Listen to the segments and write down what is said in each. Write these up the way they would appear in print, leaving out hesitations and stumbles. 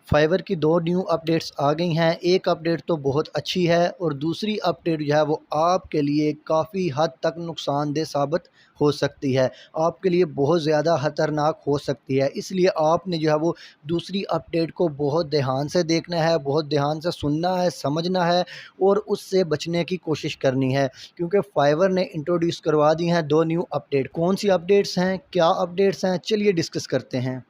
Fibre की 2 new updates आ गई हैं। एक अपडेट तो बहुत अच्छी है और दूसरी अपडेट जो है वो आपके लिए काफ़ी हद तक नुकसानदेह साबित हो सकती है। आपके लिए बहुत ज़्यादा ख़तरनाक हो सकती है। इसलिए आपने जो है वो दूसरी अपडेट को बहुत ध्यान से देखना है, बहुत ध्यान से सुनना है, समझना है और उससे बचने की कोशिश करनी है। क्योंकि फाइवर ने इंट्रोड्यूस करवा दी हैं 2 न्यू अपडेट। कौन सी अपडेट्स हैं, क्या अपडेट्स हैं, चलिए डिस्कस करते हैं।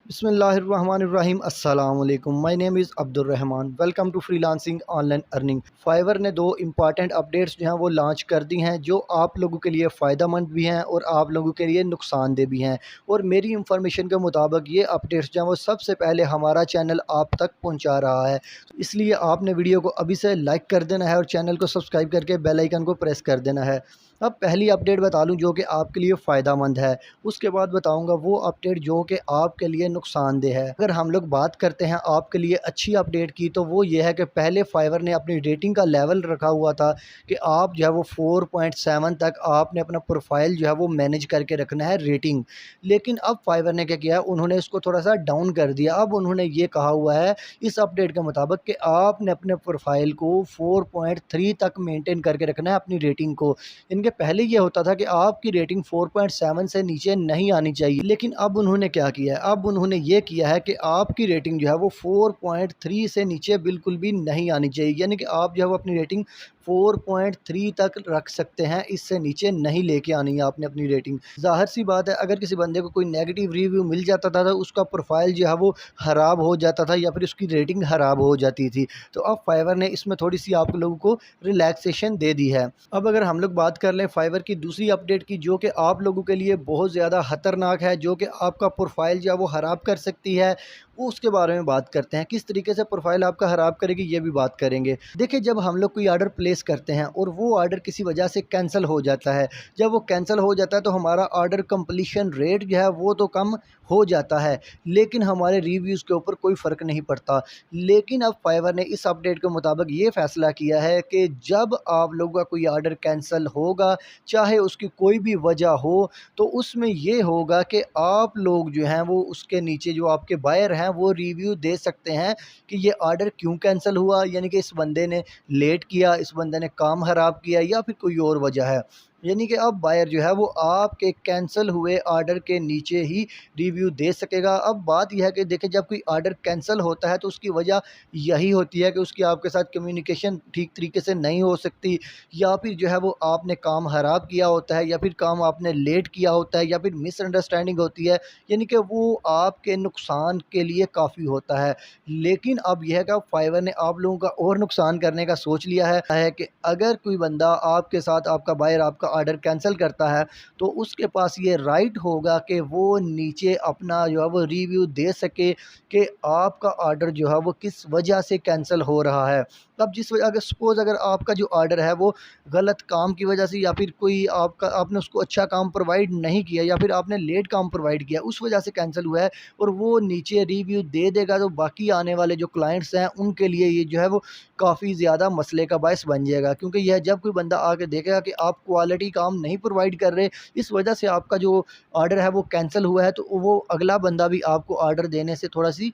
बिस्मिल्लाहिर्रहमानिर्रहीम अस्सलाम वालेकुम। My name is Abdul Rahman. Welcome to freelancing online earning. Fiverr ने 2 इम्पॉर्टेंट अपडेट्स जो हैं वो लॉन्च कर दी हैं, जो आप लोगों के लिए फ़ायदेमंद भी हैं और आप लोगों के लिए नुकसानदेह भी हैं। और मेरी इंफॉर्मेशन के मुताबिक ये अपडेट्स जो हैं वो सबसे पहले हमारा चैनल आप तक पहुँचा रहा है। तो इसलिए आपने वीडियो को अभी से लाइक कर देना है और चैनल को सब्सक्राइब करके बेल आइकन को प्रेस कर देना है। अब पहली अपडेट बता लूँ जो कि आपके लिए फ़ायदेमंद है, उसके बाद बताऊँगा वो अपडेट जो कि आपके लिए नुकसानदेह है। अगर हम लोग बात करते हैं आपके लिए अच्छी अपडेट की, तो वो ये है कि पहले फाइवर ने अपनी रेटिंग का लेवल रखा हुआ था कि आप जो है वो 4.7 तक आपने अपना प्रोफाइल जो है वो मैनेज करके रखना है रेटिंग। लेकिन अब फाइवर ने क्या किया है, उन्होंने इसको थोड़ा सा डाउन कर दिया। अब उन्होंने ये कहा हुआ है इस अपडेट के मुताबिक कि आपने अपने प्रोफाइल को 4.3 तक मेंटेन करके रखना है अपनी रेटिंग को। इनके पहले ये होता था कि आपकी रेटिंग 4.7 से नीचे नहीं आनी चाहिए, लेकिन अब उन्होंने क्या किया है, अब उन्होंने ये किया है कि आपकी रेटिंग जो है वो 4.3 से नीचे बिल्कुल भी नहीं आनी चाहिए। यानी कि आप जो है वो अपनी रेटिंग 4.3 तक रख सकते हैं, इससे नीचे नहीं लेके आनी है आपने अपनी रेटिंग। ज़ाहिर सी बात है, अगर किसी बंदे को कोई नेगेटिव रिव्यू मिल जाता था तो उसका प्रोफाइल जो है वो ख़राब हो जाता था या फिर उसकी रेटिंग ख़राब हो जाती थी। तो अब फाइवर ने इसमें थोड़ी सी आप लोगों को रिलैक्सेशन दे दी है। अब अगर हम लोग बात कर लें फाइवर की दूसरी अपडेट की, जो कि आप लोगों के लिए बहुत ज़्यादा ख़तरनाक है, जो कि आपका प्रोफाइल जो है वो ख़राब कर सकती है, वो उसके बारे में बात करते हैं। किस तरीके से प्रोफाइल आपका ख़राब करेगी ये भी बात करेंगे। देखिए, जब हम लोग कोई ऑर्डर प्लेस करते हैं और वो ऑर्डर किसी वजह से कैंसिल हो जाता है, जब वो कैंसिल हो जाता है तो हमारा ऑर्डर कंप्लीशन रेट जो है वो तो कम हो जाता है, लेकिन हमारे रिव्यूज़ के ऊपर कोई फ़र्क नहीं पड़ता। लेकिन अब फाइवर ने इस अपडेट के मुताबिक ये फ़ैसला किया है कि जब आप लोगों का कोई ऑर्डर कैंसिल होगा, चाहे उसकी कोई भी वजह हो, तो उसमें ये होगा कि आप लोग जो हैं वो उसके नीचे जो आपके बायर हैं वो रिव्यू दे सकते हैं कि ये ऑर्डर क्यों कैंसिल हुआ, यानी कि इस बंदे ने लेट किया, इस बंदे ने काम ख़राब किया या फिर कोई और वजह है। यानी कि अब बायर जो है वो आपके कैंसिल हुए ऑर्डर के नीचे ही रिव्यू दे सकेगा। अब बात यह है कि देखिए, जब कोई ऑर्डर कैंसिल होता है तो उसकी वजह यही होती है कि उसकी आपके साथ कम्युनिकेशन ठीक तरीके से नहीं हो सकती, या फिर जो है वो आपने काम ख़राब किया होता है, या फिर काम आपने लेट किया होता है, या फिर मिसअंडरस्टैंडिंग होती है, यानी कि वो आपके नुकसान के लिए काफ़ी होता है। लेकिन अब यह है कि फाइवर ने आप लोगों का और नुकसान करने का सोच लिया है कि अगर कोई बंदा आपके साथ, आपका बायर आपका ऑर्डर कैंसिल करता है, तो उसके पास ये राइट होगा कि वो नीचे अपना जो है वो रिव्यू दे सके कि आपका ऑर्डर जो है वो किस वजह से कैंसिल हो रहा है। अब जिस वजह, अगर सपोज़ अगर आपका जो ऑर्डर है वो गलत काम की वजह से, या फिर कोई आपका आपने उसको अच्छा काम प्रोवाइड नहीं किया, या फिर आपने लेट काम प्रोवाइड किया, उस वजह से कैंसिल हुआ है, और वो नीचे रिव्यू दे देगा, तो बाकी आने वाले जो क्लाइंट्स हैं उनके लिए ये जो है वो काफ़ी ज़्यादा मसले का बायस बन जाएगा। क्योंकि यह जब कोई बंदा आके देखेगा कि आप क्वालिटी काम नहीं प्रोवाइड कर रहे, इस वजह से आपका जो ऑर्डर है वो कैंसिल हुआ है, तो वो अगला बंदा भी आपको ऑर्डर देने से थोड़ा-सी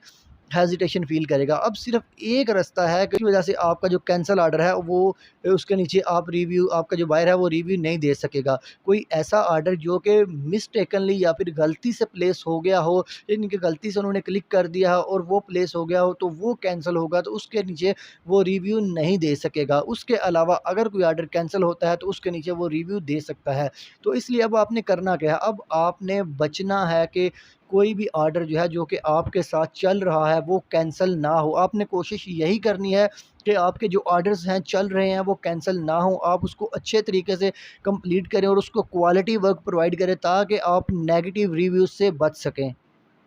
हेजिटेशन फ़ील करेगा। अब सिर्फ़ एक रास्ता है कि इस वजह से आपका जो कैंसल ऑर्डर है वो उसके नीचे आप रिव्यू, आपका जो बायर है वो रिव्यू नहीं दे सकेगा। कोई ऐसा ऑर्डर जो कि मिस्टेकनली या फिर गलती से प्लेस हो गया हो, यानी कि गलती से उन्होंने क्लिक कर दिया हो और वो प्लेस हो गया हो, तो वो कैंसल होगा, तो उसके नीचे वो रिव्यू नहीं दे सकेगा। उसके अलावा अगर कोई ऑर्डर कैंसल होता है तो उसके नीचे वो रिव्यू दे सकता है। तो इसलिए अब आपने करना क्या है, अब आपने बचना है कि कोई भी ऑर्डर जो है, जो कि आपके साथ चल रहा है, वो कैंसल ना हो। आपने कोशिश यही करनी है कि आपके जो ऑर्डर्स हैं, चल रहे हैं, वो कैंसल ना हो। आप उसको अच्छे तरीके से कंप्लीट करें और उसको क्वालिटी वर्क प्रोवाइड करें, ताकि आप नेगेटिव रिव्यूज़ से बच सकें।